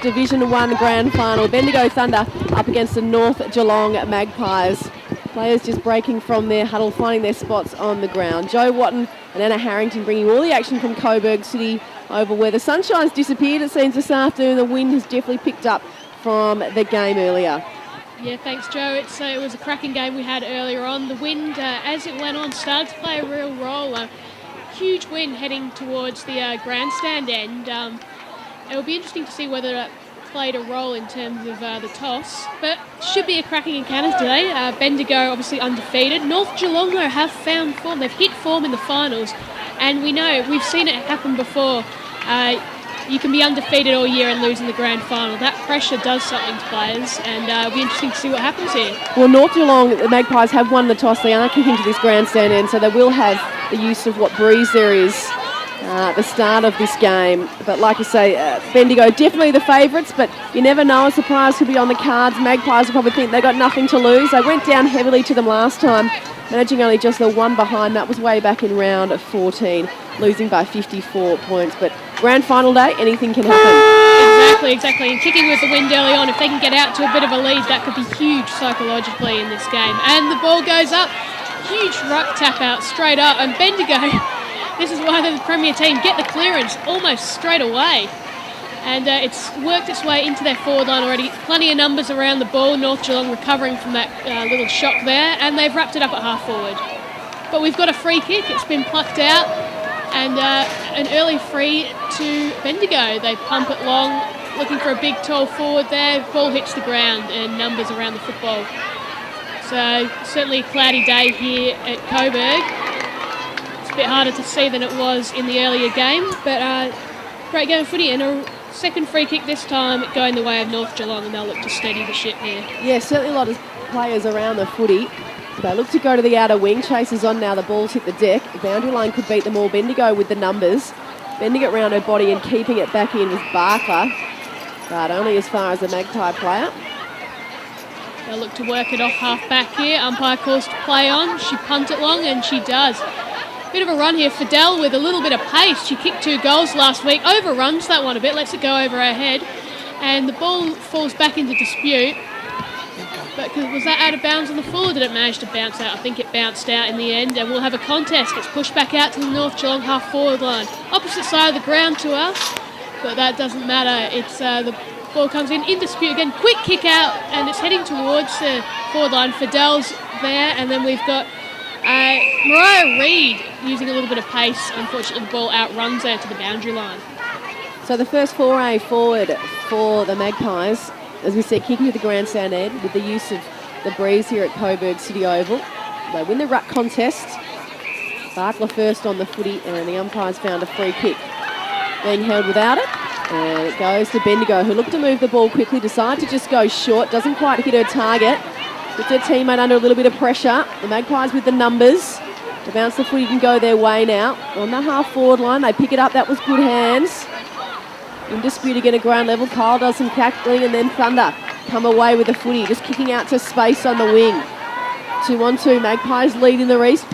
Division 1 Grand Final. Bendigo Thunder up against the North Geelong Magpies. Players just breaking from their huddle, finding their spots on the ground. Joe Watton and Anna Harrington bringing all the action from Coburg City over where the sunshine's disappeared, it seems, this afternoon. The wind has definitely picked up from the game earlier. Yeah, thanks, Joe. It was a cracking game we had earlier on. The wind, as it went on, started to play a real role. Huge wind heading towards the grandstand end. It will be interesting to see whether that played a role in terms of the toss, but should be a cracking encounter today. Bendigo obviously undefeated. North Geelong, though, have found form. They've hit form in the finals, and we know, we've seen it happen before. You can be undefeated all year and lose in the grand final. That pressure does something to players, and it'll be interesting to see what happens here. Well, North Geelong, the Magpies have won the toss. They are kicking to this grandstand end, so they will have the use of what breeze there is at the start of this game. But like I say, Bendigo definitely the favourites, but you never know, a surprise could be on the cards. Magpies will probably think they've got nothing to lose. They went down heavily to them last time, managing only just the one behind. That was way back in round 14, losing by 54 points. But grand final day, anything can happen. Exactly. And kicking with the wind early on, if they can get out to a bit of a lead, that could be huge psychologically in this game. And the ball goes up, huge ruck tap out straight up, and Bendigo, this is why they're the premier team, get the clearance almost straight away. And it's worked its way into their forward line already. Plenty of numbers around the ball. North Geelong recovering from that little shock there, and they've wrapped it up at half forward. But we've got a free kick. It's been plucked out, and an early free to Bendigo. They pump it long, looking for a big, tall forward there. Ball hits the ground, and numbers around the football. So certainly a cloudy day here at Coburg. It's a bit harder to see than it was in the earlier game, but great game of footy, and a second free kick this time going the way of North Geelong, and they'll look to steady the ship here. Yeah, certainly a lot of players around the footy. They look to go to the outer wing. Chasers on now, the ball's hit the deck. The boundary line could beat them all. Bendigo with the numbers. Bending it round her body and keeping it back in was Barker, but only as far as the Magpie player. They'll look to work it off half back here. Umpire calls to play on. She punt it long, and she does. Bit of a run here. Fidel with a little bit of pace. She kicked 2 goals last week. Overruns that one a bit. Lets it go over her head. And the ball falls back into dispute. But was that out of bounds on the full, or did it manage to bounce out? I think it bounced out in the end. And we'll have a contest. It's pushed back out to the North Geelong half forward line. Opposite side of the ground to us. But that doesn't matter. It's the ball comes in dispute again. Quick kick out. And it's heading towards the forward line. Fidel's there. And then we've got Mariah Reid using a little bit of pace. Unfortunately, the ball outruns her to the boundary line. So the first foray forward for the Magpies, as we said, kicking to the grandstand end with the use of the breeze here at Coburg City Oval. They win the ruck contest. Barkler first on the footy, and the umpires found a free kick being held without it. And it goes to Bendigo, who looked to move the ball quickly, decided to just go short, doesn't quite hit her target. Puts her teammate under a little bit of pressure. The Magpies with the numbers. The bounce the footy can go their way now. On the half-forward line, they pick it up. That was good hands. In dispute again at ground level. Kyle does some cackling, and then Thunder come away with the footy. Just kicking out to space on the wing. 2-on-2. Magpies lead in the race.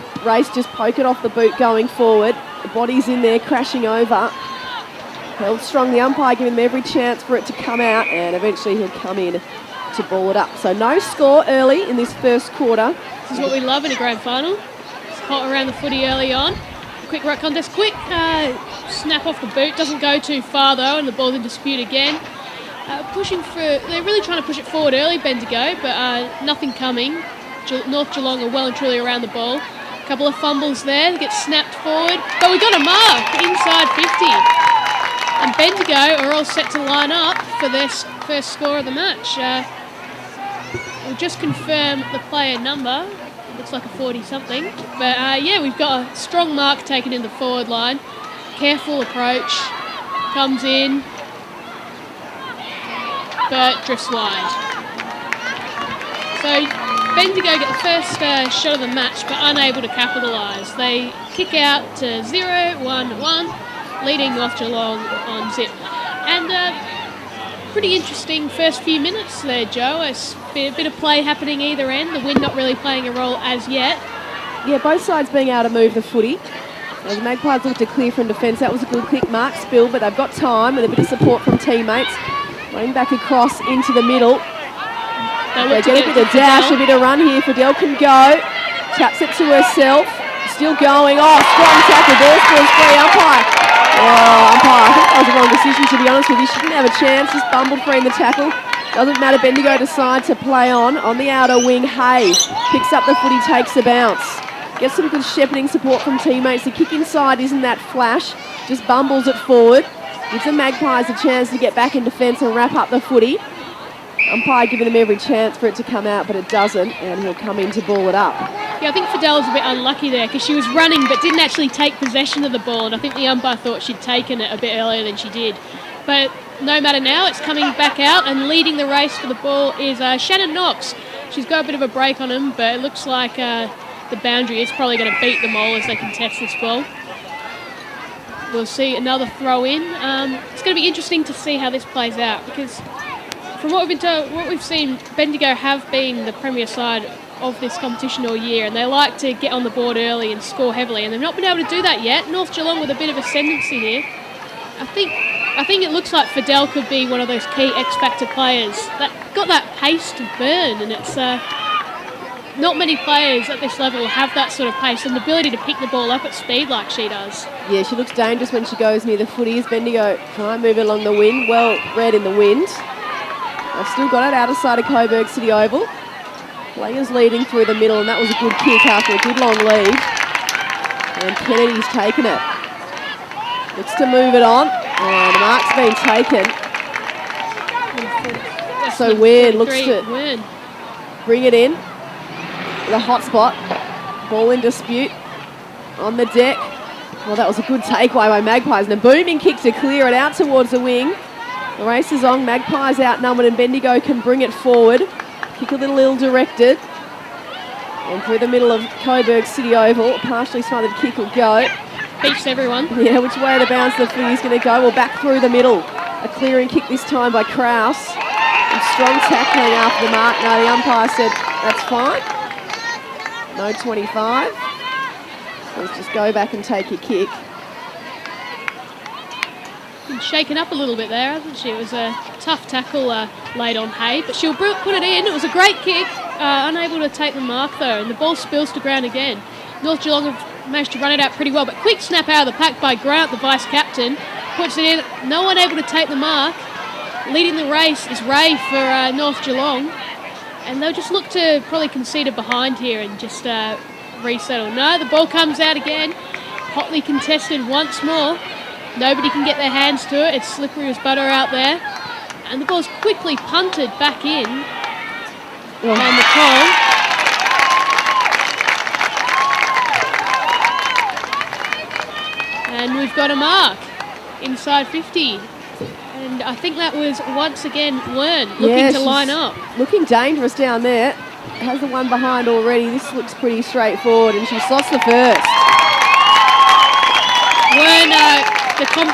Just poke it off the boot going forward. The body's in there crashing over. Held strong. The umpire giving them every chance for it to come out, and eventually he'll come in to ball it up. So no score early in this first quarter. This is what we love in a grand final. It's hot around the footy early on. Quick ruck contest, quick snap off the boot. Doesn't go too far though, and the ball's in dispute again. They're really trying to push it forward early, Bendigo, but nothing coming. North Geelong are well and truly around the ball. A couple of fumbles there, they get snapped forward, but we got a mark inside 50. And Bendigo are all set to line up for their first score of the match. We'll just confirm the player number. It looks like a 40-something. But yeah, we've got a strong mark taken in the forward line. Careful approach. Comes in. But drifts wide. So Bendigo get the first shot of the match, but unable to capitalise. They kick out to 0-1-1, leading North Geelong on zip. And pretty interesting first few minutes there, Joe. A bit of play happening either end. The wind not really playing a role as yet. Yeah, both sides being able to move the footy. The Magpies look to clear from defence. That was a good quick mark spill, but they've got time with a bit of support from teammates. Running back across into the middle. They get a bit of dash, a bit of run here. Fidel can go. Taps it to herself. Still going. Oh, strong tackle. Ball spills free. Umpire. Oh, umpire. I think that was the wrong decision, to be honest with you. She didn't have a chance. Just bumbled free in the tackle. Doesn't matter. Bendigo decide to play on the outer wing. Hay picks up the footy, takes a bounce. Gets some good shepherding support from teammates. The kick inside isn't that flash. Just bumbles it forward. Gives the Magpies a chance to get back in defence and wrap up the footy. Umpire giving them every chance for it to come out, but it doesn't, and he'll come in to ball it up. Yeah, I think Fidel was a bit unlucky there because she was running but didn't actually take possession of the ball, and I think the umpire thought she'd taken it a bit earlier than she did. But no matter now, it's coming back out, and leading the race for the ball is Shannon Knox. She's got a bit of a break on him, but it looks like the boundary is probably going to beat them all as they contest this ball. We'll see another throw in. It's going to be interesting to see how this plays out because from what we've seen, Bendigo have been the premier side of this competition all year, and they like to get on the board early and score heavily, and they've not been able to do that yet. North Geelong with a bit of ascendancy here. I think it looks like Fidel could be one of those key X-factor players that got that pace to burn, and it's not many players at this level have that sort of pace and the ability to pick the ball up at speed like she does. Yeah, she looks dangerous when she goes near the footies. Bendigo try and move along the wind. Well read in the wind. They've still got it outer side of Coburg City Oval. Players leading through the middle, and that was a good kick after a good long lead. And Kennedy's taken it. Looks to move it on, and the mark's been taken. So Weird looks to bring it in. The hot spot. Ball in dispute on the deck. Well, that was a good takeaway by Magpies, and a booming kick to clear it out towards the wing. The race is on. Magpies outnumbered, and Bendigo can bring it forward. Kick a little ill-directed. And through the middle of Coburg City Oval, a partially smothered kick will go. Beats everyone. Yeah, which way the bounce the footy is going to go? Well, back through the middle. A clearing kick this time by Kraus. And strong tackling after the mark. No, the umpire said that's fine. No 25. Let's just go back and take your kick. Been shaken up a little bit there, hasn't she? It was a tough tackle laid on Hay, but she'll put it in. It was a great kick, unable to take the mark though, and the ball spills to ground again. North Geelong have managed to run it out pretty well, but quick snap out of the pack by Grant, the vice-captain, puts it in. No one able to take the mark. Leading the race is Ray for North Geelong, and they'll just look to probably concede a behind here and just resettle. No, the ball comes out again, hotly contested once more. Nobody can get their hands to it. It's slippery as butter out there. And the ball's quickly punted back in. And the call. And we've got a mark inside 50. And I think that was once again Wern looking to line up. Looking dangerous down there. Has the one behind already. This looks pretty straightforward, and she's lost the first. Wern,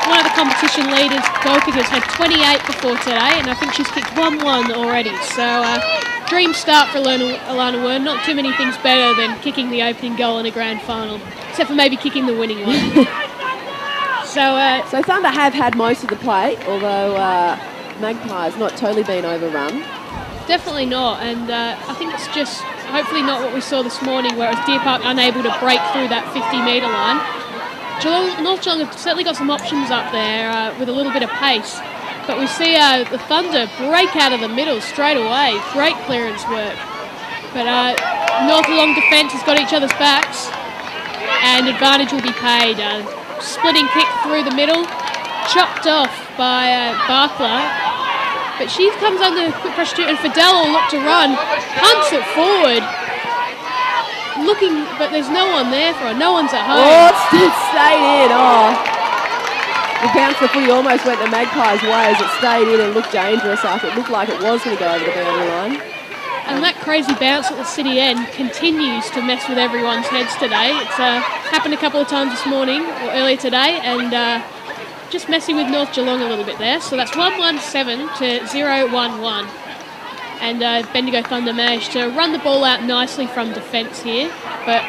one of the competition leaders, goal kickers, had 28 before today, and I think she's kicked 1-1 already. So, dream start for Alana Wern. Not too many things better than kicking the opening goal in a grand final, except for maybe kicking the winning one. So Thunder have had most of the play, although Magpies not totally been overrun. Definitely not, and I think it's just hopefully not what we saw this morning, where it was Deer Park unable to break through that 50-metre line. North Geelong have certainly got some options up there with a little bit of pace, but we see the Thunder break out of the middle straight away. Great clearance work. But North Geelong defence has got each other's backs, and advantage will be paid. Splitting kick through the middle, chopped off by Barkler, but she comes under quick pressure too, and Fidel will look to run, punts it forward. Looking, but there's no one there for her. No one's at home. Oh, it stayed in. Oh. The bounce the footy almost went the Magpies' way as it stayed in and looked dangerous after it looked like it was going to go over the boundary line. And that crazy bounce at the city end continues to mess with everyone's heads today. It's happened a couple of times this morning or earlier today, and just messing with North Geelong a little bit there. So that's 1-1-7 to 0-1-1. And Bendigo Thunder managed to run the ball out nicely from defence here, but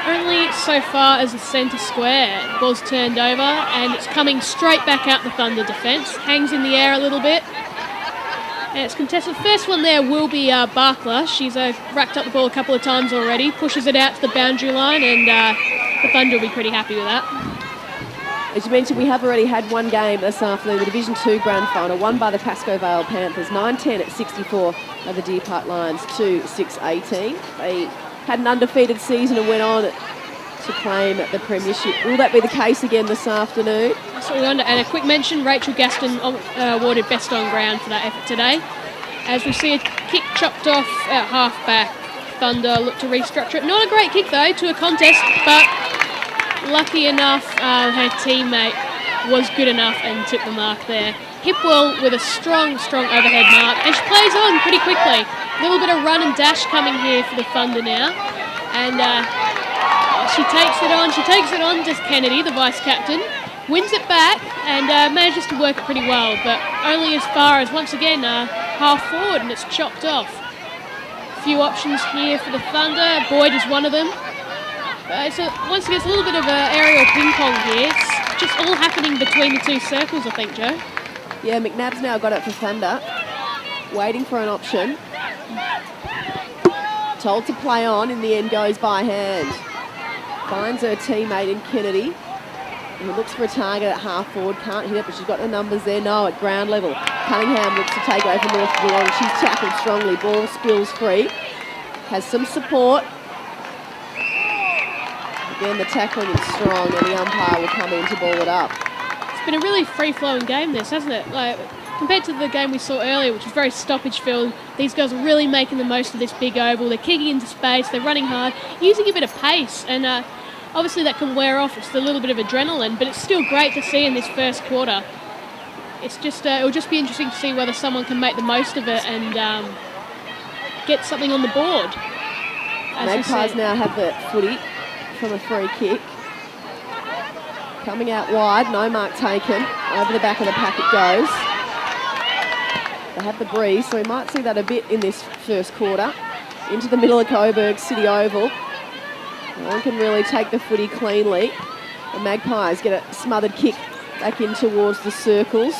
only so far as the centre square. The ball's turned over, and it's coming straight back out the Thunder defence. Hangs in the air a little bit, And it's contested. The first one there will be Barkler. She's racked up the ball a couple of times already, pushes it out to the boundary line, and the Thunder will be pretty happy with that. As you mentioned, we have already had one game this afternoon, the Division 2 Grand Final, won by the Pascoe Vale Panthers, 9-10 at 64 over Deer Park Lions, 2-6-18. They had an undefeated season and went on to claim the premiership. Will that be the case again this afternoon? So we wonder, and a quick mention, Rachel Gaston awarded best on ground for that effort today. As we see a kick chopped off at half-back, Thunder look to restructure it. Not a great kick though to a contest, but lucky enough, her teammate was good enough and took the mark there. Hipwell with a strong overhead mark, and she plays on pretty quickly. A little bit of run and dash coming here for the Thunder now. And she takes it on to Kennedy, the vice-captain, wins it back and manages to work it pretty well, but only as far as, once again, half forward, and it's chopped off. A few options here for the Thunder. Boyd is one of them. So once again, it's a little bit of aerial ping pong here. It's just all happening between the two circles, I think, Joe. Yeah, McNabb's now got it for Thunder. Waiting for an option. Told to play on, in the end goes by hand. Finds her teammate in Kennedy. And looks for a target at half forward. Can't hit it, but she's got the numbers there. No, at ground level. Cunningham looks to take away from Nth Geelong. She's tackled strongly. Ball spills free. Has some support. Again, the tackling is strong, and the umpire will come in to ball it up. It's been a really free-flowing game, this, hasn't it? Like, compared to the game we saw earlier, which was very stoppage-filled, these girls are really making the most of this big oval. They're kicking into space, they're running hard, using a bit of pace, and obviously that can wear off. It's a little bit of adrenaline, but it's still great to see in this first quarter. It's just it'll just be interesting to see whether someone can make the most of it and get something on the board. Magpies now have the footy from a free kick. Coming out wide, no mark taken. Over the back of the pack it goes. They have the breeze, so we might see that a bit in this first quarter. Into the middle of Coburg City Oval. No one can really take the footy cleanly. The Magpies get a smothered kick back in towards the circles.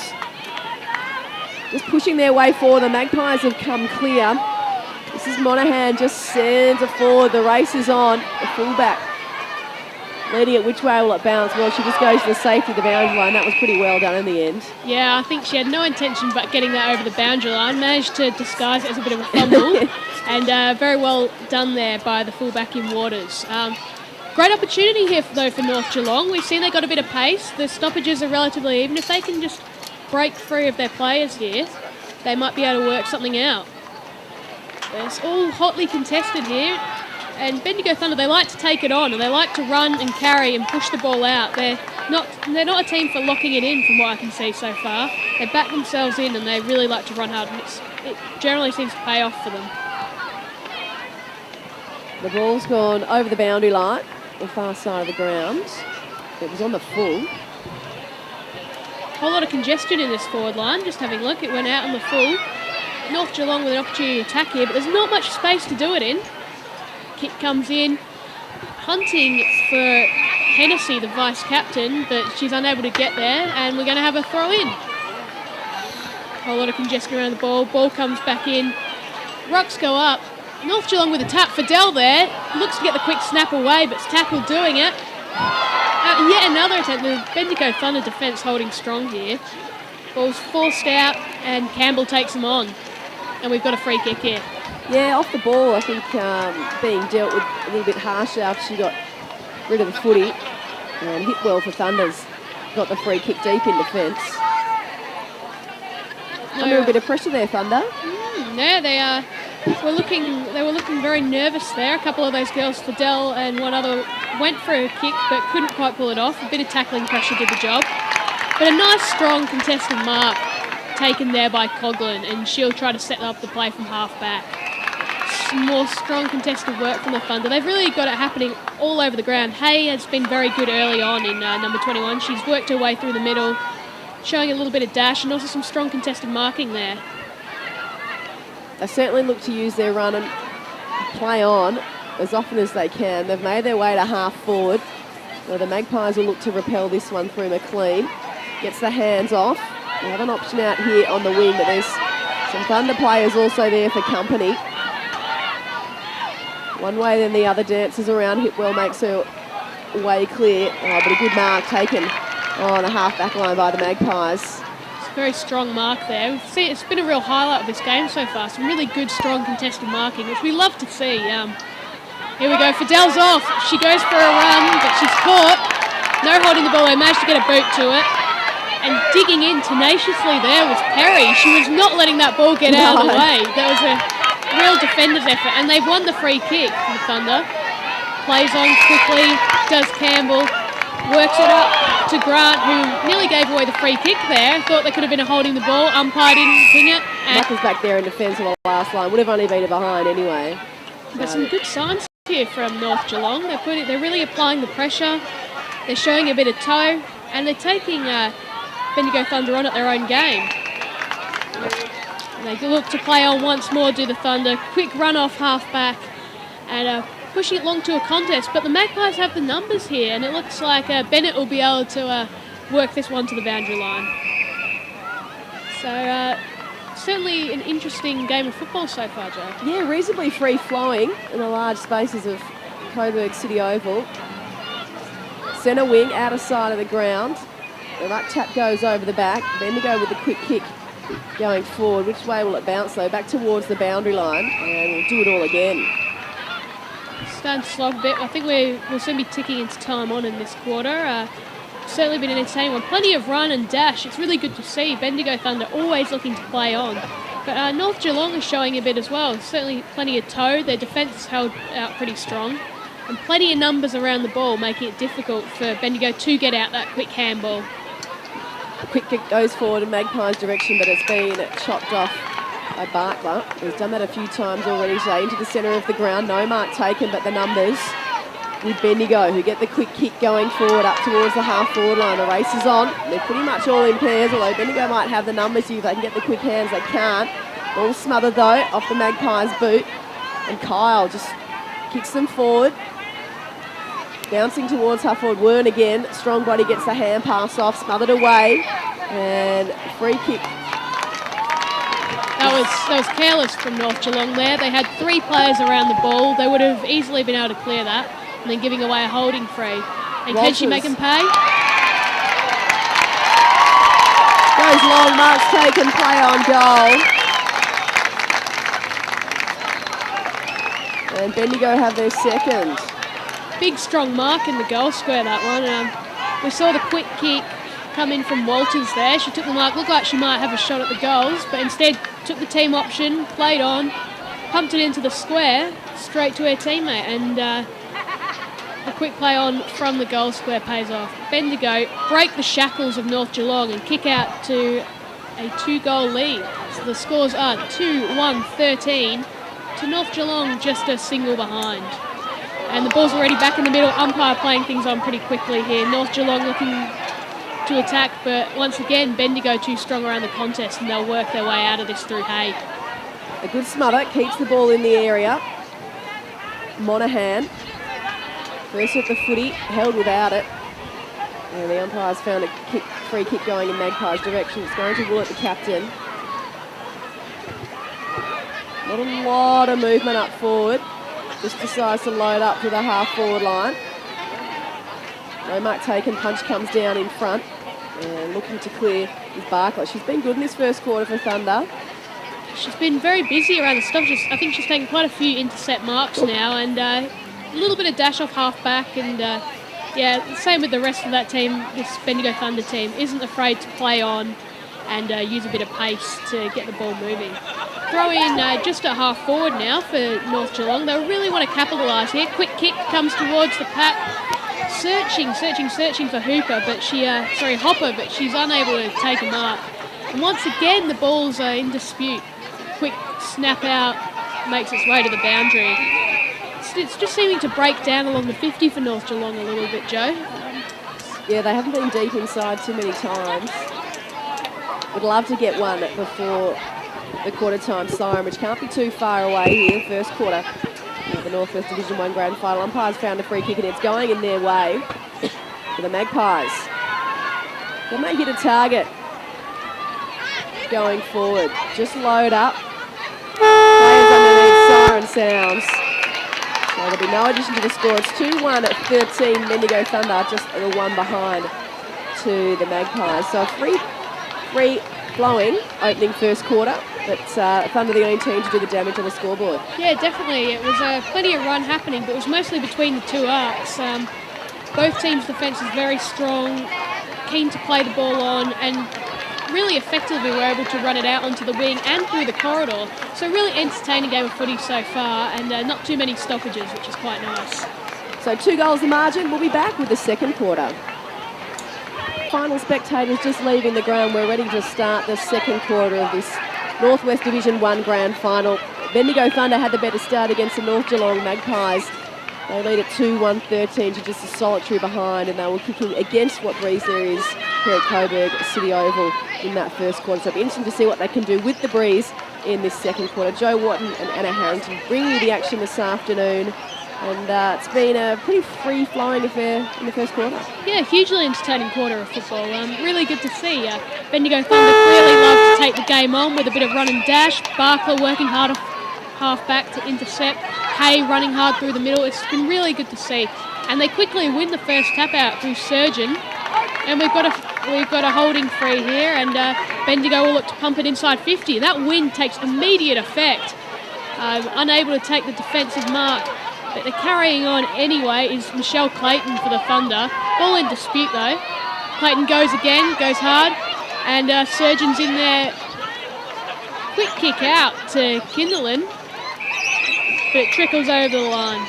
Just pushing their way forward. The Magpies have come clear. This is Monaghan, just sends it forward. The race is on. The fullback leading it. Which way will it bounce? Well, she just goes to the safety of the boundary line. That was pretty well done in the end. Yeah, I think she had no intention but getting that over the boundary line. Managed to disguise it as a bit of a fumble. And very well done there by the fullback in Waters. Great opportunity here, though, for North Geelong. We've seen they got a bit of pace. The stoppages are relatively even. If they can just break free of their players here, they might be able to work something out. It's all hotly contested here. And Bendigo Thunder, they like to take it on and they like to run and carry and push the ball out. They're not a team for locking it in, from what I can see so far. They back themselves in and they really like to run hard. And it generally seems to pay off for them. The ball's gone over the boundary line, the far side of the ground. It was on the full. Whole lot of congestion in this forward line. Just having a look, it went out on the full. North Geelong with an opportunity to attack here, but there's not much space to do it in. Kick comes in, hunting for Hennessy, the vice-captain, but she's unable to get there, and we're going to have a throw in. Whole lot of congestion around the ball. Ball comes back in. Rucks go up. North Geelong with a tap. Fidel there. Looks to get the quick snap away, but it's tackled doing it. Yet another attempt. The Bendigo Thunder defence holding strong here. Ball's forced out, and Campbell takes them on. And we've got a free kick here. Yeah, off the ball, I think being dealt with a little bit harsher after she got rid of the footy. And hit well for Thunders. Got the free kick deep in defence. Under a bit of pressure there, Thunder. Yeah, they were looking very nervous there. A couple of those girls, Fidel and one other, went for a kick but couldn't quite pull it off. A bit of tackling pressure did the job. But a nice, strong contested mark taken there by Coughlin, and she'll try to set up the play from half back. More strong contested work from the Thunder. They've really got it happening all over the ground. Hay has been very good early on in number 21. She's worked her way through the middle, showing a little bit of dash and also some strong contested marking there. They certainly look to use their run and play on as often as they can. They've made their way to half forward. Now the Magpies will look to repel this one through McLean. Gets the hands off. They have an option out here on the wing, but there's Some Thunder players also there for company. One way then the other dances around. Hipwell makes her way clear. Oh, but a good mark taken on the half-back line by the Magpies. It's a very strong mark there. See, it's been a real highlight of this game so far. Some really good, strong contested marking, which we love to see. Here we go. Fidel's off. She goes for a run, but she's caught. No holding the ball. They managed to get a boot to it. And digging in tenaciously there was Perry. She was not letting that ball get out of the way. That was a real defender's effort. And they've won the free kick for the Thunder. Plays on quickly, does Campbell, works it up to Grant, who nearly gave away the free kick there. Thought there could have been a holding the ball. Umpire didn't ping it. Mucker's back there in defence on the last line. Would have only been behind anyway. But some good signs here from North Geelong. They're really applying the pressure. They're showing a bit of toe, and they're taking Bendigo Thunder on at their own game. They look to play on once more, do the Thunder. Quick run off half-back and pushing it long to a contest. But the Magpies have the numbers here, and it looks like Bennett will be able to work this one to the boundary line. So certainly an interesting game of football so far, Joe. Yeah, reasonably free-flowing in the large spaces of Coburg City Oval. Centre wing, outer side of the ground. The ruck tap goes over the back. Bendigo with the quick kick going forward. Which way will it bounce though? Back towards the boundary line, and we'll do it all again. Starting to slog a bit. I think we'll soon be ticking into time on in this quarter. Certainly been an entertaining one. Plenty of run and dash. It's really good to see. Bendigo Thunder always looking to play on. But North Geelong is showing a bit as well. Certainly plenty of toe. Their defence held out pretty strong. And plenty of numbers around the ball, making it difficult for Bendigo to get out that quick handball. The quick kick goes forward in Magpies' direction, but it's been chopped off by Barkler. He's done that a few times already today, into the centre of the ground. No mark taken, but the numbers with Bendigo, who get the quick kick going forward up towards the half-forward line. The race is on. They're pretty much all in pairs, although Bendigo might have the numbers here if they can get the quick hands. They can't. Ball smothered, though, off the Magpies' boot. And Kyle just kicks them forward. Bouncing towards half-forward. Wern again. Strong body gets the hand pass off. Smothered away. And free kick. That was careless from North Geelong there. They had 3 players around the ball. They would have easily been able to clear that. And then giving away a holding free. And can she make them pay? Goes long, marks taken, play on goal. And Bendigo have their second. Big strong mark in the goal square, that one. We saw the quick kick come in from Walters there. She took the mark, looked like she might have a shot at the goals, but instead took the team option, played on, pumped it into the square, straight to her teammate, and the quick play on from the goal square pays off. Bendigo break the shackles of North Geelong and kick out to a 2-goal lead. So the scores are 2-1-13 to North Geelong, just a single behind. And the ball's already back in the middle. Umpire playing things on pretty quickly here. North Geelong looking to attack, but once again, Bendigo too strong around the contest, and they'll work their way out of this through Hay. A good smother, keeps the ball in the area. Monaghan, first with the footy, held without it. And the umpire's found a free kick going in Magpies' direction. It's going to Willett, the captain. Not a lot of movement up forward. Just decides to load up to the half-forward line. No mark taken, punch comes down in front. And looking to clear is Barkler. She's been good in this first quarter for Thunder. She's been very busy around the stuff. I think she's taken quite a few intercept marks now, and a little bit of dash off half-back. And yeah, same with the rest of that team. This Bendigo Thunder team isn't afraid to play on and use a bit of pace to get the ball moving. Throw in just a half forward now for North Geelong. They really want to capitalise here. Quick kick comes towards the pack. Searching for Hopper, but she's unable to take a mark. And once again, the balls are in dispute. Quick snap out makes its way to the boundary. It's just seeming to break down along the 50 for North Geelong a little bit, Joe. Yeah, they haven't been deep inside too many times. Would love to get one before the quarter time siren, which can't be too far away here. First quarter of the Nth West Division 1 Grand Final. Umpires found a free kick and it's going in their way for the Magpies. They may hit a target. going forward. Just load up. Players underneath, siren sounds. So there'll be no addition to the score. It's 2-1 at 13. Bendigo Thunder just the one behind to the Magpies. So a free flowing opening first quarter, but Thunder the only team to do the damage on the scoreboard. Yeah, definitely. It was plenty of run happening, but it was mostly between the two arcs. Both teams' defence is very strong, keen to play the ball on, and really effectively were able to run it out onto the wing and through the corridor. So really entertaining game of footy so far, and not too many stoppages, which is quite nice. So 2 goals the margin. We'll be back with the second quarter. Final spectators just leaving the ground. We're ready to start the second quarter of this North West Division 1 grand final. Bendigo Thunder had the better start against the North Geelong Magpies. They lead at 2-1-13 to just a solitary behind, and they were kicking against what breeze there is here at Coburg City Oval in that first quarter. So it'll be interesting to see what they can do with the breeze in this second quarter. Joe Watton and Anna Harrington bring you the action this afternoon. And it's been a pretty free-flowing affair in the first quarter. Yeah, hugely entertaining quarter of football. Really good to see. Bendigo Thunder clearly love to take the game on with a bit of run and dash. Barkler working hard off half-back to intercept. Hay running hard through the middle. It's been really good to see. And they quickly win the first tap-out through Surgeon. And we've got a holding free here, and Bendigo will look to pump it inside 50. That win takes immediate effect. Unable to take the defensive mark. But they're carrying on anyway is Michelle Clayton for the Thunder. Ball in dispute though. Clayton goes again, goes hard, and Surgeon's in there. Quick kick out to Kinderlin, but it trickles over the line.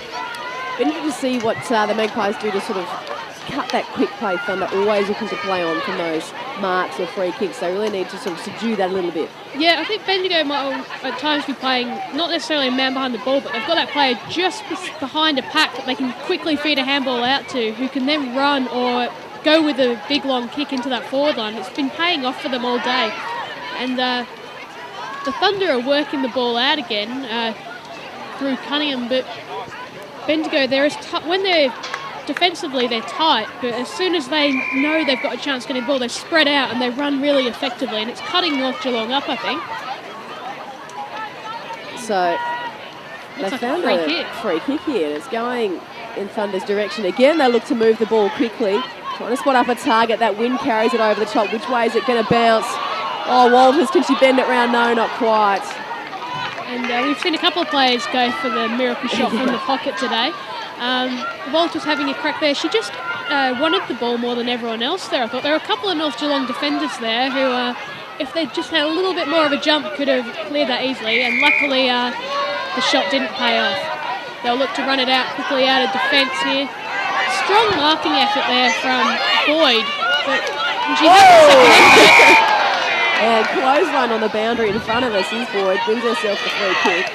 Been interesting to see what the Magpies do to sort of cut that quick play. Thunder always looking to play on from those marks or free kicks. They really need to sort of subdue that a little bit. Yeah, I think Bendigo might at times be playing not necessarily a man behind the ball, but they've got that player just behind a pack that they can quickly feed a handball out to, who can then run or go with a big long kick into that forward line. It's been paying off for them all day. And the Thunder are working the ball out again through Cunningham, but Bendigo, when they're defensively, they're tight, but as soon as they know they've got a chance getting the ball, they spread out and they run really effectively, and it's cutting North Geelong up, I think. So they found a free kick here, and it's going in Thunder's direction. Again, they look to move the ball quickly, trying to spot up a target. That wind carries it over the top. Which way is it going to bounce? Oh, Walters, can she bend it round? No, not quite. And we've seen a couple of players go for the miracle shot from the pocket today. Walters having a crack there. She just wanted the ball more than everyone else there. I thought there were a couple of North Geelong defenders there who, if they just had a little bit more of a jump, could have cleared that easily. And luckily, the shot didn't pay off. They'll look to run it out quickly out of defence here. Strong marking effort there from Boyd, but she had the second end of it. And clothesline on the boundary in front of us is Boyd. Brings herself the free kick.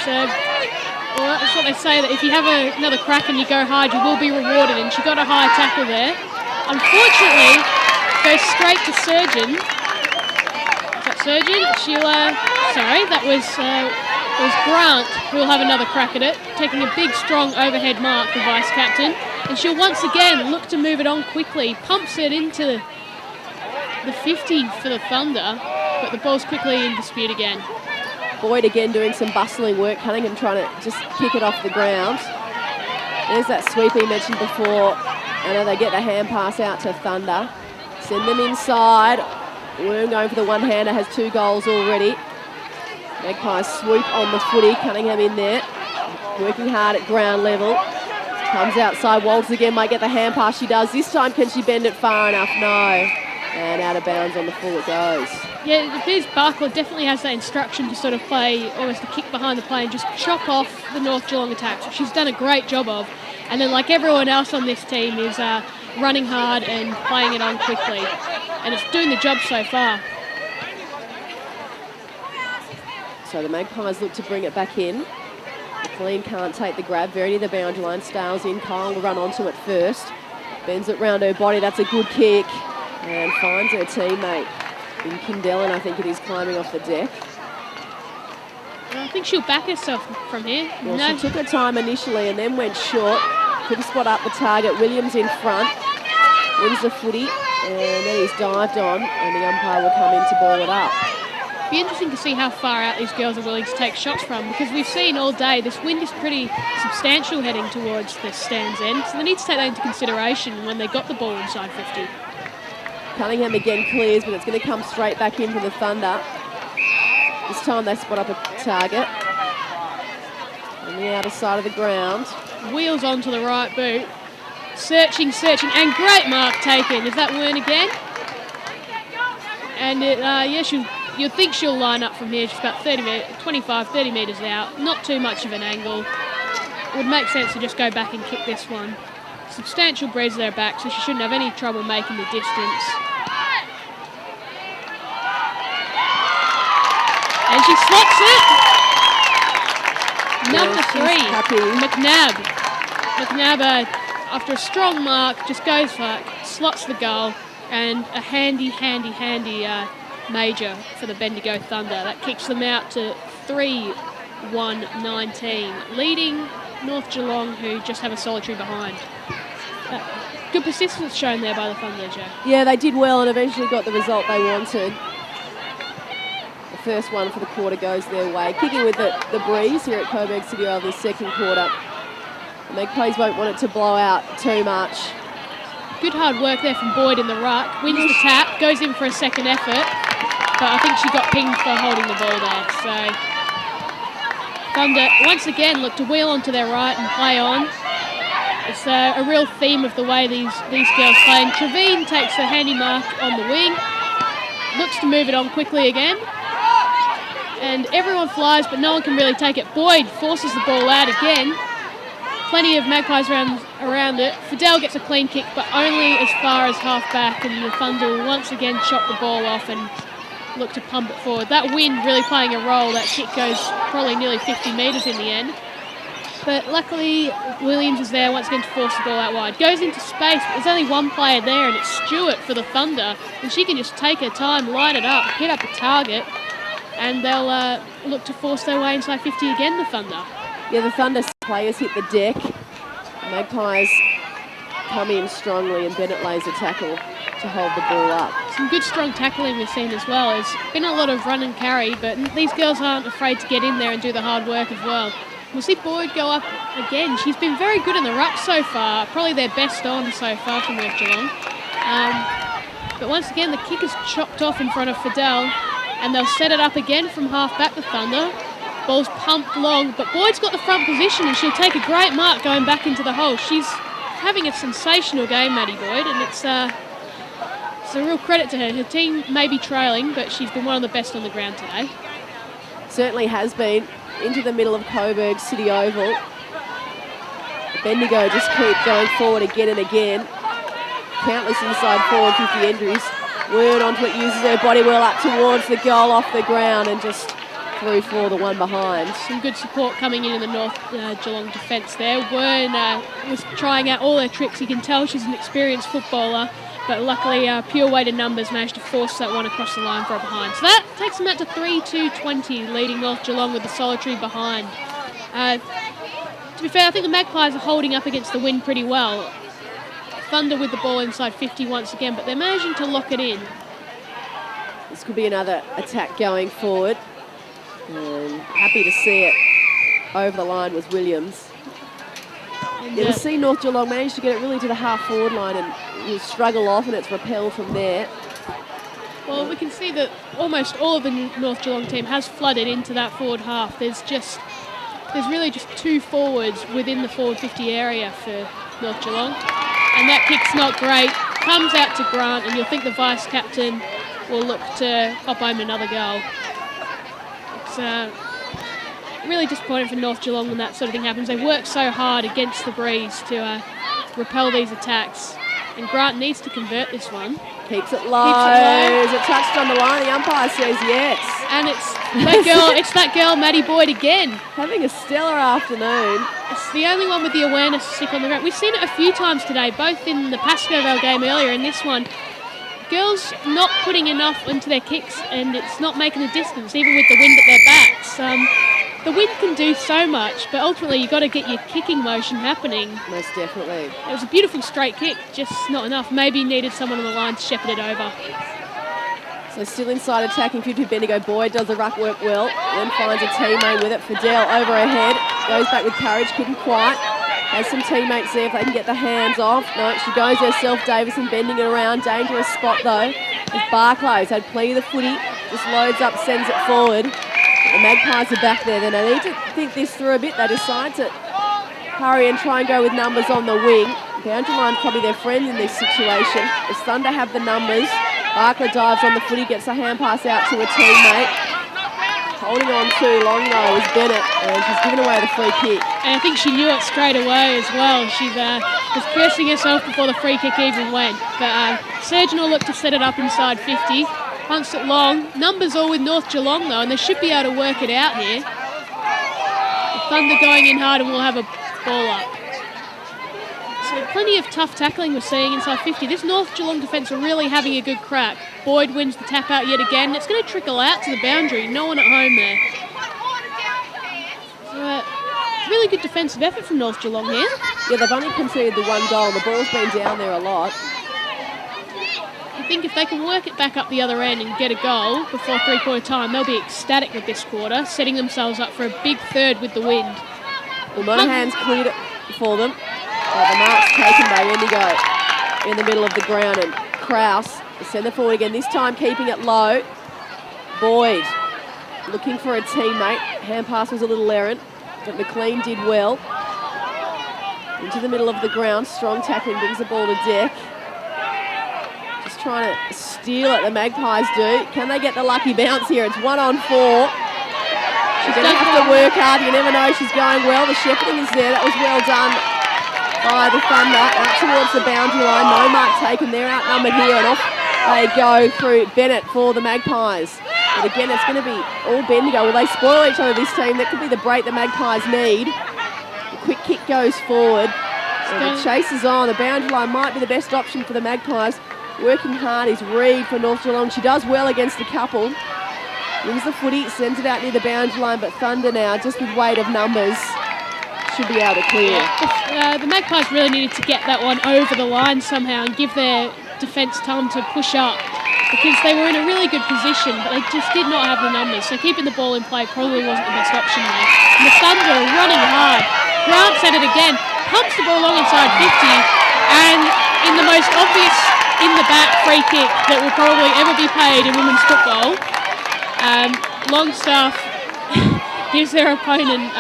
So. Well, that's what they say, that if you have another crack and you go hard, you will be rewarded, and she got a high tackle there. Unfortunately, goes straight to Surgeon. Is that Surgeon? That was Grant, who will have another crack at it, taking a big, strong overhead mark, the vice-captain. And she'll once again look to move it on quickly, pumps it into the 50 for the Thunder, but the ball's quickly in dispute again. Boyd again doing some bustling work. Cunningham trying to just kick it off the ground. There's that sweep he mentioned before. And they get the hand pass out to Thunder. Send them inside. Worm going for the one-hander, has 2 goals already. Magpies swoop on the footy. Cunningham in there, working hard at ground level. Comes outside. Walters again might get the hand pass. She does. This time, can she bend it far enough? No. And out of bounds on the full it goes. Yeah, it appears Barkler definitely has that instruction to sort of play almost a kick behind the play and just chop off the North Geelong attacks, which she's done a great job of. And then, like everyone else on this team, is running hard and playing it on quickly. And it's doing the job so far. So the Magpies look to bring it back in. McLean can't take the grab. Very near the boundary line. Stales in. Kyle will run onto it first. Bends it round her body. That's a good kick. And finds her teammate in Kinderlin, I think it is, climbing off the deck. I think she'll back herself from here. Well, no. She took her time initially and then went short. Couldn't spot up the target. Williams in front. Wins the footy. And then he's dived on, and the umpire will come in to ball it up. Be interesting to see how far out these girls are willing to take shots from, because we've seen all day this wind is pretty substantial heading towards the stands end, so they need to take that into consideration when they got the ball inside 50. Cunningham again clears, but it's going to come straight back in for the Thunder. This time they spot up a target on the outer side of the ground. Wheels onto the right boot. Searching, and great mark taken. Is that Wern again? And you'd think she'll line up from here. She's about 25, 30 metres out. Not too much of an angle. Would make sense to just go back and kick this one. Substantial breeze at their back, so she shouldn't have any trouble making the distance. And she slots it. Number 3, McNabb. McNabb, after a strong mark, just goes for it, slots the goal, and a handy major for the Bendigo Thunder. That kicks them out to 3-1-19, leading North Geelong, who just have a solitary behind. Good persistence shown there by the Thunder, Joe. Yeah, they did well and eventually got the result they wanted. The first one for the quarter goes their way. Kicking with the breeze here at Coburg City over the second quarter. The Magpies won't want it to blow out too much. Good hard work there from Boyd in the ruck. Wins the tap, goes in for a second effort, but I think she got pinged for holding the ball there. So Thunder once again look to wheel onto their right and play on. It's a real theme of the way these girls play. And Trevine takes a handy mark on the wing, looks to move it on quickly again, and everyone flies, but no one can really take it. Boyd forces the ball out again. Plenty of Magpies around it. Fidel gets a clean kick, but only as far as half back, and the Thunder will once again chop the ball off and look to pump it forward. That wind really playing a role. That kick goes probably nearly 50 metres in the end. But luckily, Williams is there once again to force the ball out wide. Goes into space, but there's only one player there, and it's Stewart for the Thunder. And she can just take her time, line it up, hit up a target, and they'll look to force their way inside 50 again, the Thunder. Yeah, the Thunder players hit the deck. The Magpies come in strongly, and Bennett lays a tackle to hold the ball up. Some good strong tackling we've seen as well. There's been a lot of run and carry, but these girls aren't afraid to get in there and do the hard work as well. We'll see Boyd go up again. She's been very good in the ruck so far, probably their best on so far from North Geelong. But once again, the kick is chopped off in front of Fidel, and they'll set it up again from half back, the Thunder. Ball's pumped long, but Boyd's got the front position, and she'll take a great mark going back into the hole. She's having a sensational game, Maddie Boyd, and it's a real credit to her. Her team may be trailing, but she's been one of the best on the ground today. Certainly has been. Into the middle of Coburg City Oval. Bendigo just keep going forward again and again. Countless inside forward 50 entries. Word onto it, uses her body well up towards the goal off the ground and just through for the one behind. Some good support coming in the North Geelong defence there. Wern was trying out all her tricks. You can tell she's an experienced footballer, but luckily pure weight of numbers managed to force that one across the line for a behind. So that takes them out to 3-2-20, leading North Geelong with the solitary behind. To be fair, I think the Magpies are holding up against the wind pretty well. Thunder with the ball inside 50 once again, but they're managing to lock it in. This could be another attack going forward. And happy to see it over the line was Williams. And we've seen North Geelong manage to get it really to the half-forward line and you struggle off, and it's repelled from there. Well, we can see that almost all of the North Geelong team has flooded into that forward half. There's really just two forwards within the forward 50 area for North Geelong. And that kick's not great. Comes out to Grant, and you'll think the vice-captain will look to pop home another goal. It's really disappointing for North Geelong when that sort of thing happens. They work so hard against the breeze to repel these attacks. And Grant needs to convert this one. Keeps it low. Is it touched on the line? The umpire says yes. And it's that girl, Maddie Boyd again. Having a stellar afternoon. It's the only one with the awareness to stick on the ground. We've seen it a few times today, both in the Pascoe Vale game earlier and this one. Girls not putting enough into their kicks, and it's not making a distance, even with the wind at their backs. the wind can do so much, but ultimately you've got to get your kicking motion happening. Most definitely. It was a beautiful straight kick, just not enough. Maybe needed someone on the line to shepherd it over. So still inside attacking 50 Bendigo. Boyd does the ruck work well, then finds a teammate with it. Fidel over her head, goes back with courage, couldn't quite. Has some teammates there if they can get the hands off. No, she goes herself, Davison bending it around. Dangerous spot though. With Barclays had plenty of the footy, just loads up, sends it forward. The Magpies are back there. Then they need to think this through a bit. They decide to hurry and try and go with numbers on the wing. Boundary line's probably their friend in this situation. As Thunder have the numbers. Barker dives on the footy, gets a hand pass out to a teammate. Holding on too long though is Bennett, and she's given away the free kick. And I think she knew it straight away as well. She was cursing herself before the free kick even went. But Surgeon looked to set it up inside 50. Punched it long. Numbers all with North Geelong though, and they should be able to work it out here. The Thunder going in hard and we'll have a ball up. So plenty of tough tackling we're seeing inside 50. This North Geelong defence are really having a good crack. Boyd wins the tap out yet again. It's going to trickle out to the boundary. No one at home there. So, really good defensive effort from North Geelong here. Yeah, they've only conceded the one goal and the ball's been down there a lot. I think if they can work it back up the other end and get a goal before three-quarter time, they'll be ecstatic with this quarter, setting themselves up for a big third with the wind. Well, Monahan's cleared it for them. But the mark's taken by Bendigo in the middle of the ground, and Krause send it forward again, this time keeping it low. Boyd looking for a teammate. Hand pass was a little errant, but McLean did well. Into the middle of the ground, strong tackling brings the ball to deck. Just trying to steal it, the Magpies do. Can they get the lucky bounce here? It's 1 on 4. She's going to have to work hard. You never know, she's going well. The shepherding is there. That was well done by the Thunder. Out towards the boundary line. No mark taken. They're outnumbered here, and off they go through Bennett for the Magpies. But again, it's going to be all Bendigo. Will they spoil each other this team? That could be the break the Magpies need. The quick kick goes forward. And the chase is on. The boundary line might be the best option for the Magpies. Working hard is Reid for North Geelong. She does well against the couple. Wins the footy, sends it out near the boundary line, but Thunder now, just with weight of numbers, should be able to clear. The Magpies really needed to get that one over the line somehow and give their defence time to push up, because they were in a really good position, but they just did not have the numbers. So keeping the ball in play probably wasn't the best option there. And the Thunder are running hard. Grant's at it again, pumps the ball along inside 50, and in the most obvious in-the-back free kick that will probably ever be paid in women's football, Longstaff gives their opponent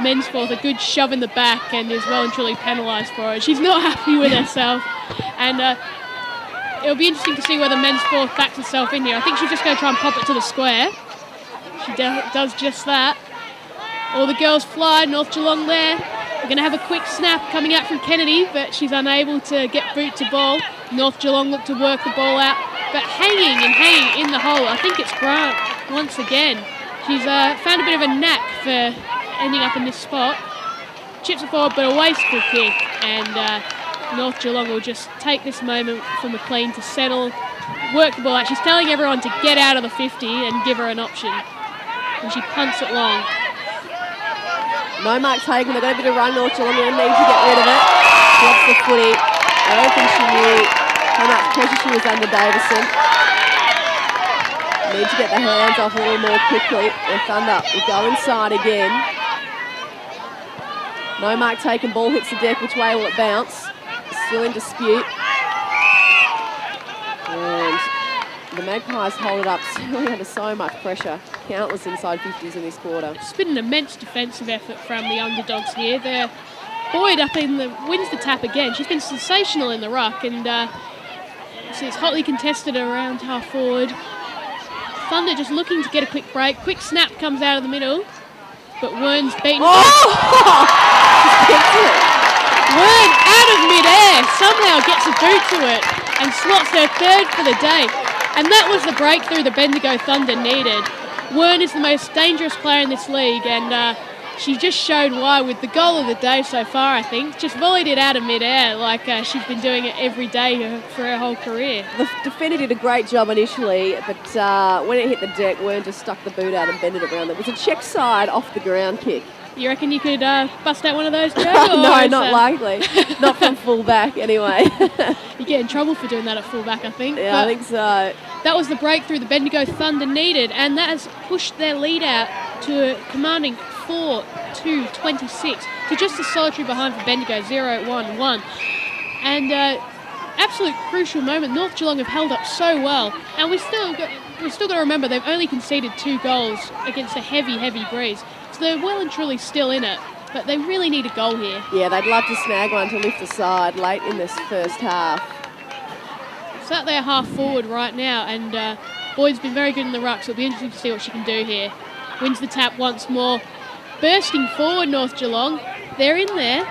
Mensforth a good shove in the back and is well and truly penalised for it. She's not happy with herself, and it'll be interesting to see whether Mensforth backs herself in here. I think she's just going to try and pop it to the square. She does just that. All the girls fly, North Geelong there. We're going to have a quick snap coming out from Kennedy, but she's unable to get boot to ball. North Geelong look to work the ball out, but hanging in the hole. I think it's Grant once again. She's found a bit of a knack for ending up in this spot. Chips it forward, but a wasteful kick, and North Geelong will just take this moment for McLean to settle, work the ball out. She's telling everyone to get out of the 50 and give her an option, and she punts it long. No mark taken. They've got a bit of run. North Geelong going to need to get rid of it. Drops the footy. I don't think she knew how much pressure she was under Davison. Need to get the hands off a little more quickly. The Thunder will go inside again. No mark taken. Ball hits the deck. Which way will it bounce? Still in dispute. And the Magpies hold it up. Still under so much pressure. Countless inside 50s in this quarter. It's been an immense defensive effort from the underdogs here. They're Boyd wins the tap again. She's been sensational in the ruck, and so it's hotly contested around half forward. Thunder just looking to get a quick break. Quick snap comes out of the middle, but Wern's beaten. Oh! Wern out of midair somehow gets a boot to it and slots her third for the day. And that was the breakthrough the Bendigo Thunder needed. Wern is the most dangerous player in this league, and she just showed why with the goal of the day so far, I think. Just volleyed it out of midair like she's been doing it every day for her whole career. The defender did a great job initially, but when it hit the deck, Wern just stuck the boot out and bended it around. It was a check side off the ground kick. You reckon you could bust out one of those, Joe? No, not likely. Not from full back, anyway. You get in trouble for doing that at full back, I think. Yeah, but I think so. that was the breakthrough the Bendigo Thunder needed, and that has pushed their lead out to a commanding 4-2-26 to just a solitary behind for Bendigo, 0-1-1. And absolute crucial moment. North Geelong have held up so well, and we've still got to remember they've only conceded 2 goals against a heavy breeze. So they're well and truly still in it, but they really need a goal here. Yeah, they'd love to snag one to lift the side late in this first half. It's at their half forward right now, and Boyd's been very good in the ruck, so it'll be interesting to see what she can do here. Wins the tap once more. Bursting forward, North Geelong. They're in there.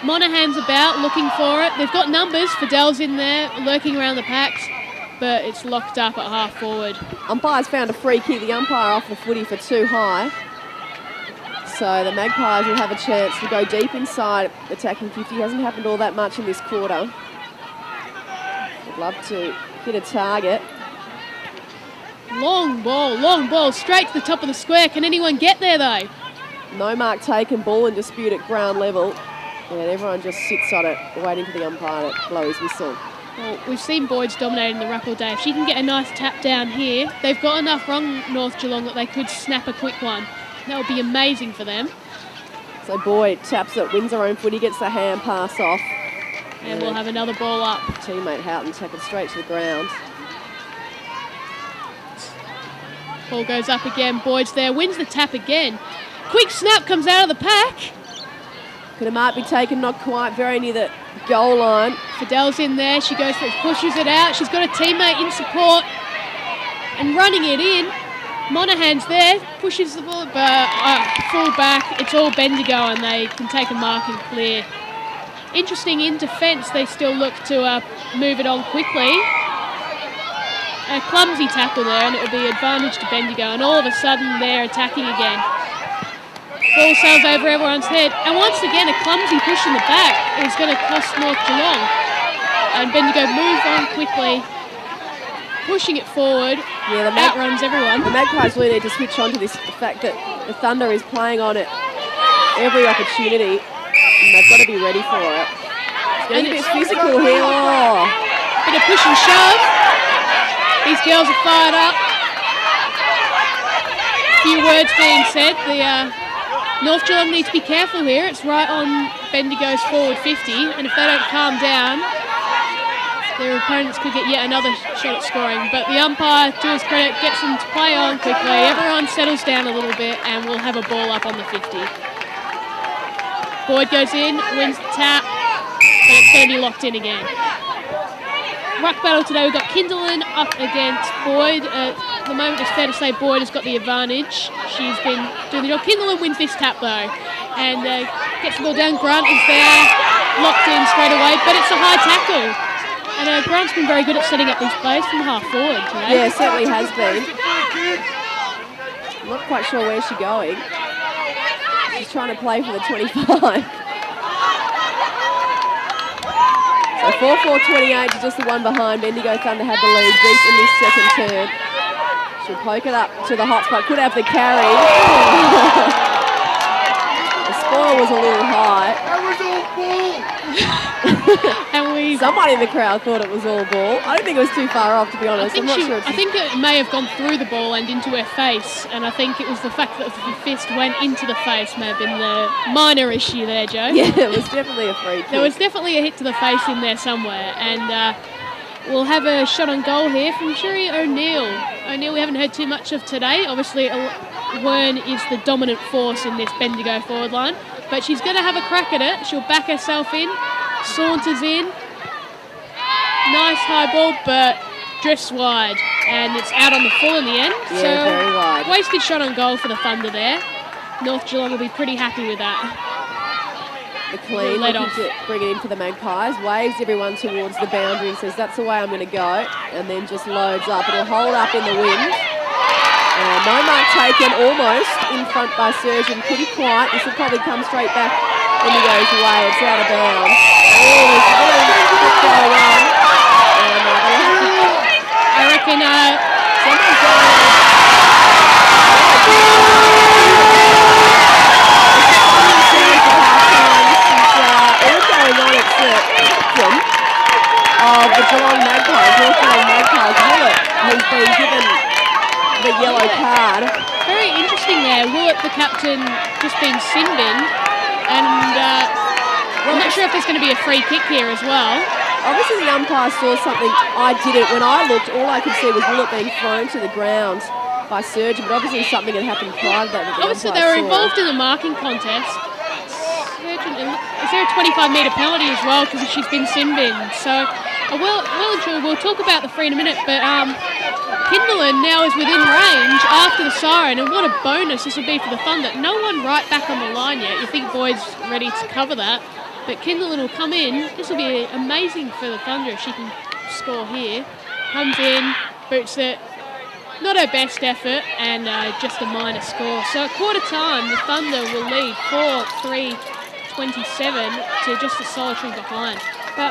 Monaghan's about, looking for it. They've got numbers. Fidel's in there, lurking around the packs, but it's locked up at half forward. Umpire's found a free kick. The umpire off the footy for too high. So the Magpies will have a chance to go deep inside attacking 50. Hasn't happened all that much in this quarter. Would love to hit a target. Long ball, straight to the top of the square. Can anyone get there though? No mark taken, ball in dispute at ground level. And everyone just sits on it, waiting for the umpire to blow his whistle. Well, we've seen Boyd's dominating the ruck all day. If she can get a nice tap down here, they've got enough wrong, North Geelong, that they could snap a quick one. That would be amazing for them. So Boyd taps it, wins her own footy, gets the hand pass off. And we'll have another ball up. Teammate Houghton taken straight to the ground. Ball goes up again. Boyd's there, wins the tap again. Quick snap comes out of the pack. Could a mark be taken? Not quite. Very near the goal line. Fidel's in there. She goes for it, pushes it out. She's got a teammate in support and running it in. Monaghan's there, pushes the ball, but full back. It's all Bendigo, and they can take a mark and clear. Interesting in defence, they still look to move it on quickly. A clumsy tackle there, and it will be advantage to Bendigo, and all of a sudden they're attacking again. Ball sails over everyone's head, and once again a clumsy push in the back is going to cost North Geelong. And Bendigo move on quickly, pushing it forward. Yeah, outruns everyone. The Magpies really need to switch on to this, the fact that the Thunder is playing on it every opportunity, and they've got to be ready for it. It's getting a bit physical here. Oh. Bit of push and shove. These girls are fired up. A few words being said. The North Geelong need to be careful here. It's right on Bendigo's forward 50, and if they don't calm down, their opponents could get yet another shot at scoring. But the umpire, to his credit, gets them to play on quickly. Everyone settles down a little bit, and we'll have a ball up on the 50. Boyd goes in, wins the tap, but it's going to be locked in again. Ruck battle today, we've got Kinderlin up against Boyd. At the moment, it's fair to say Boyd has got the advantage. She's been doing the job. Kinderlin wins this tap though, and gets the ball down. Grant is there, locked in straight away, but it's a high tackle. And Grant's been very good at setting up these plays from half forward today. Yeah, certainly has been. I'm not quite sure where she's going. She's trying to play for the 25. So 4-4-28 to just the one behind. Bendigo Thunder had the lead deep in this second term. She'll poke it up to the hot spot. Could have the carry. The score was a little high. That was all ball. And someone in the crowd thought it was all ball. I don't think it was too far off, to be honest. I'm not sure. I think it may have gone through the ball and into her face, and I think it was the fact that the fist went into the face may have been the minor issue there, Joe. Yeah, it was definitely a free kick. There was definitely a hit to the face in there somewhere, and we'll have a shot on goal here from Sherry O'Neill. O'Neill we haven't heard too much of today. Obviously, Wern is the dominant force in this Bendigo forward line, but she's going to have a crack at it. She'll back herself in, saunters in. Nice high ball, but drifts wide, and it's out on the full in the end. Yeah, so very wide. Wasted shot on goal for the Thunder there. North Geelong will be pretty happy with that. The clean, looking to bring it in for the Magpies, waves everyone towards the boundary and says, that's the way I'm going to go, and then just loads up. It'll hold up in the wind. And no mark taken, almost. in front by Surgeon, pretty quiet. This will probably come straight back Bendigo's way. It's out of bounds. Oh, there's a bit of going on. I reckon someone's going on. All going on at the captain of the Geelong Magpies, North Geelong Magpies, Willett, who's been given the yellow card. Very interesting there. Willett, the captain, just been sin-binned, and I'm not sure if there's going to be a free kick here as well. Obviously the umpire saw something I didn't. When I looked, all I could see was Willett being thrown to the ground by Surgeon, but obviously something had happened prior to that. Obviously they were involved in the marking contest. Surgeon, is there a 25-metre penalty as well because she's been sin-binned? So well and truly, we'll talk about the free in a minute, but Kinderland now is within range after the siren, and what a bonus this would be for the Thunder. No one right back on the line yet. You think Boyd's ready to cover that, but Kinderland will come in. This will be amazing for the Thunder if she can score here. Comes in, boots it. Not her best effort, and just a minor score. So at quarter time, the Thunder will lead 4-3-27 to just a solitary behind. But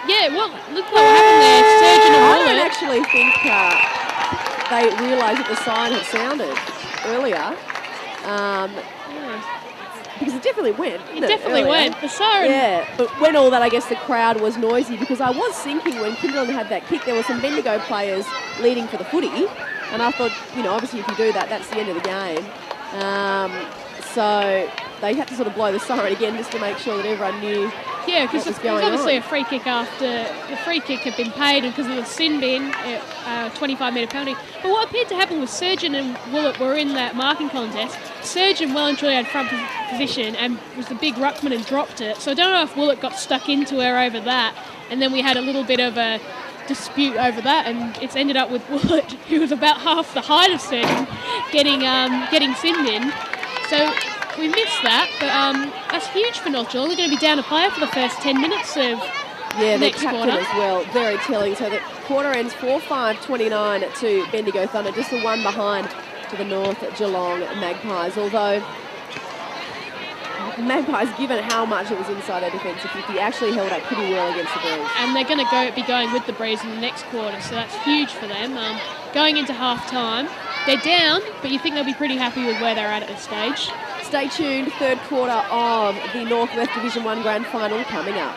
yeah, well, look what happened there. Surgeon and Willett. I don't actually think they realised that the siren had sounded earlier. Because it definitely went. It definitely went. The siren. Yeah, but when all that, I guess the crowd was noisy, because I was thinking when Kinderland had that kick, there were some Bendigo players leading for the footy, and I thought, obviously if you do that, that's the end of the game. So they had to sort of blow the siren again just to make sure that everyone knew. Yeah, because it was obviously a free kick after the free kick had been paid, and because of the sin bin, 25-metre penalty. But what appeared to happen was Surgeon and Willett were in that marking contest. Surgeon well and truly had front position and was the big ruckman and dropped it. So I don't know if Willett got stuck into her over that, and then we had a little bit of a dispute over that, and it's ended up with Willett, who was about half the height of Surgeon, getting sin bin. So we missed that, but that's huge for North Geelong. They're going to be down a player for the first 10 minutes of next quarter. As well, very telling. So the quarter ends 4-5-29 to Bendigo Thunder, just the one behind to the North Geelong Magpies. Although Magpies, given how much it was inside their defensive 50, actually held up pretty well against the Breeze. And they're going to be going with the Breeze in the next quarter, so that's huge for them. Going into half-time, they're down, but you think they'll be pretty happy with where they're at this stage. Stay tuned, third quarter of the North West Division 1 Grand Final coming up.